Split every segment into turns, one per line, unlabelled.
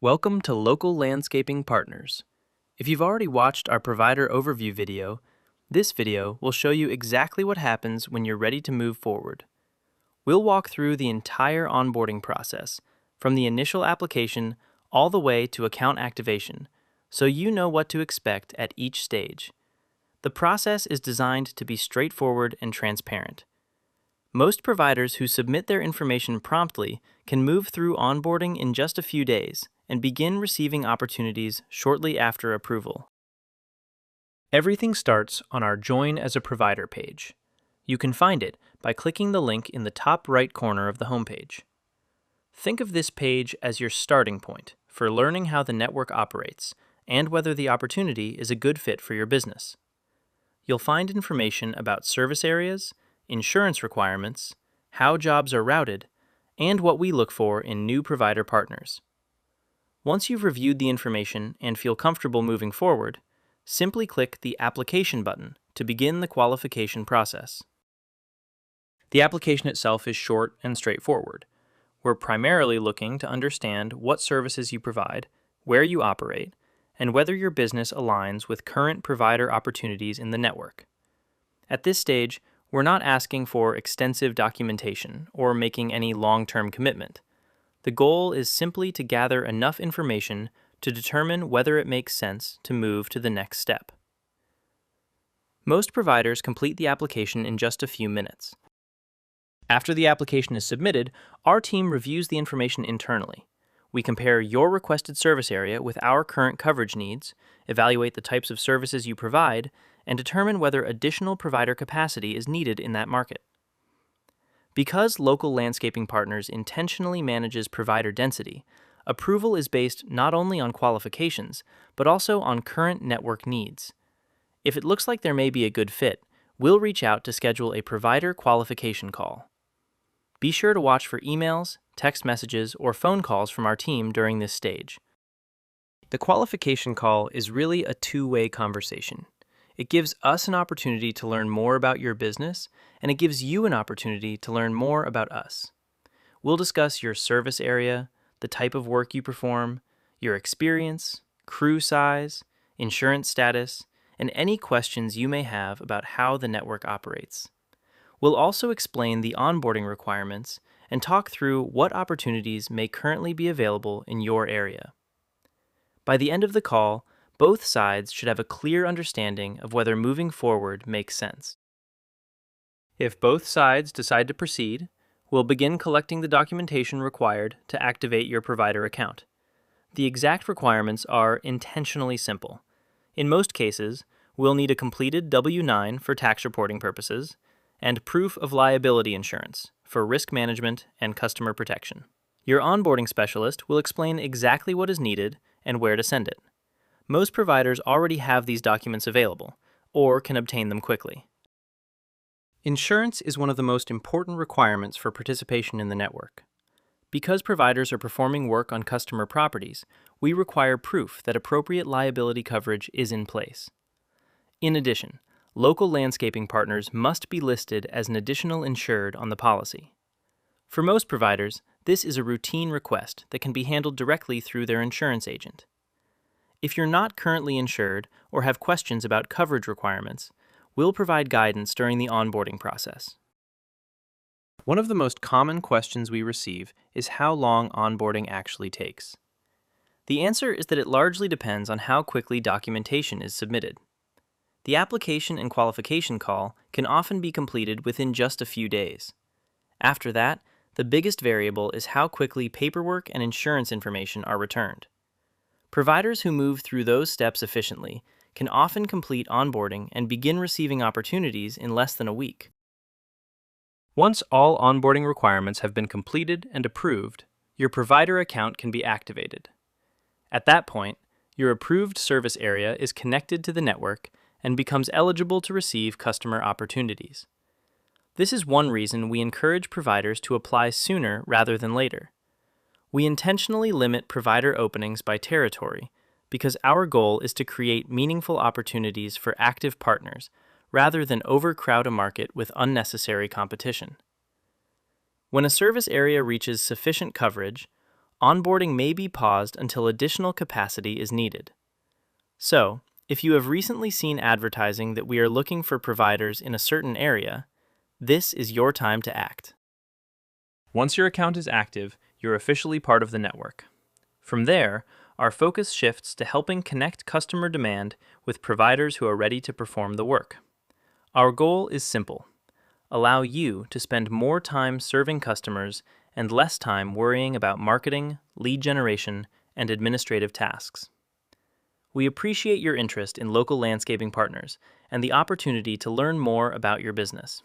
Welcome to Local Landscaping Partners. If you've already watched our provider overview video, this video will show you exactly what happens when you're ready to move forward. We'll walk through the entire onboarding process, from the initial application all the way to account activation, so you know what to expect at each stage. The process is designed to be straightforward and transparent. Most providers who submit their information promptly can move through onboarding in just a few days and begin receiving opportunities shortly after approval. Everything starts on our Join as a Provider page. You can find it by clicking the link in the top right corner of the homepage. Think of this page as your starting point for learning how the network operates and whether the opportunity is a good fit for your business. You'll find information about service areas, insurance requirements, how jobs are routed, and what we look for in new provider partners. Once you've reviewed the information and feel comfortable moving forward, simply click the Application button to begin the qualification process. The application itself is short and straightforward. We're primarily looking to understand what services you provide, where you operate, and whether your business aligns with current provider opportunities in the network. At this stage, we're not asking for extensive documentation or making any long-term commitment. The goal is simply to gather enough information to determine whether it makes sense to move to the next step. Most providers complete the application in just a few minutes. After the application is submitted, our team reviews the information internally. We compare your requested service area with our current coverage needs, evaluate the types of services you provide, and determine whether additional provider capacity is needed in that market. Because Local Landscaping Partners intentionally manages provider density, approval is based not only on qualifications, but also on current network needs. If it looks like there may be a good fit, we'll reach out to schedule a Provider Qualification Call. Be sure to watch for emails, text messages, or phone calls from our team during this stage. The qualification call is really a two-way conversation. It gives us an opportunity to learn more about your business, and it gives you an opportunity to learn more about us. We'll discuss your service area, the type of work you perform, your experience, crew size, insurance status, and any questions you may have about how the network operates. We'll also explain the onboarding requirements and talk through what opportunities may currently be available in your area. By the end of the call, both sides should have a clear understanding of whether moving forward makes sense. If both sides decide to proceed, we'll begin collecting the documentation required to activate your provider account. The exact requirements are intentionally simple. In most cases, we'll need a completed W-9 for tax reporting purposes and proof of liability insurance for risk management and customer protection. Your onboarding specialist will explain exactly what is needed and where to send it. Most providers already have these documents available, or can obtain them quickly. Insurance is one of the most important requirements for participation in the network. Because providers are performing work on customer properties, we require proof that appropriate liability coverage is in place. In addition, Local Landscaping Partners must be listed as an additional insured on the policy. For most providers, this is a routine request that can be handled directly through their insurance agent. If you're not currently insured or have questions about coverage requirements, we'll provide guidance during the onboarding process. One of the most common questions we receive is how long onboarding actually takes. The answer is that it largely depends on how quickly documentation is submitted. The application and qualification call can often be completed within just a few days. After that, the biggest variable is how quickly paperwork and insurance information are returned. Providers who move through those steps efficiently can often complete onboarding and begin receiving opportunities in less than a week. Once all onboarding requirements have been completed and approved, your provider account can be activated. At that point, your approved service area is connected to the network and becomes eligible to receive customer opportunities. This is one reason we encourage providers to apply sooner rather than later. We intentionally limit provider openings by territory because our goal is to create meaningful opportunities for active partners rather than overcrowd a market with unnecessary competition. When a service area reaches sufficient coverage, onboarding may be paused until additional capacity is needed. So, if you have recently seen advertising that we are looking for providers in a certain area, this is your time to act. Once your account is active, you're officially part of the network. From there, our focus shifts to helping connect customer demand with providers who are ready to perform the work. Our goal is simple: allow you to spend more time serving customers and less time worrying about marketing, lead generation, and administrative tasks. We appreciate your interest in local landscaping partners and the opportunity to learn more about your business.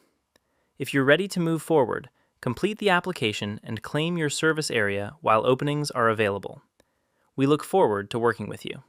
If you're ready to move forward, complete the application and claim your service area while openings are available. We look forward to working with you.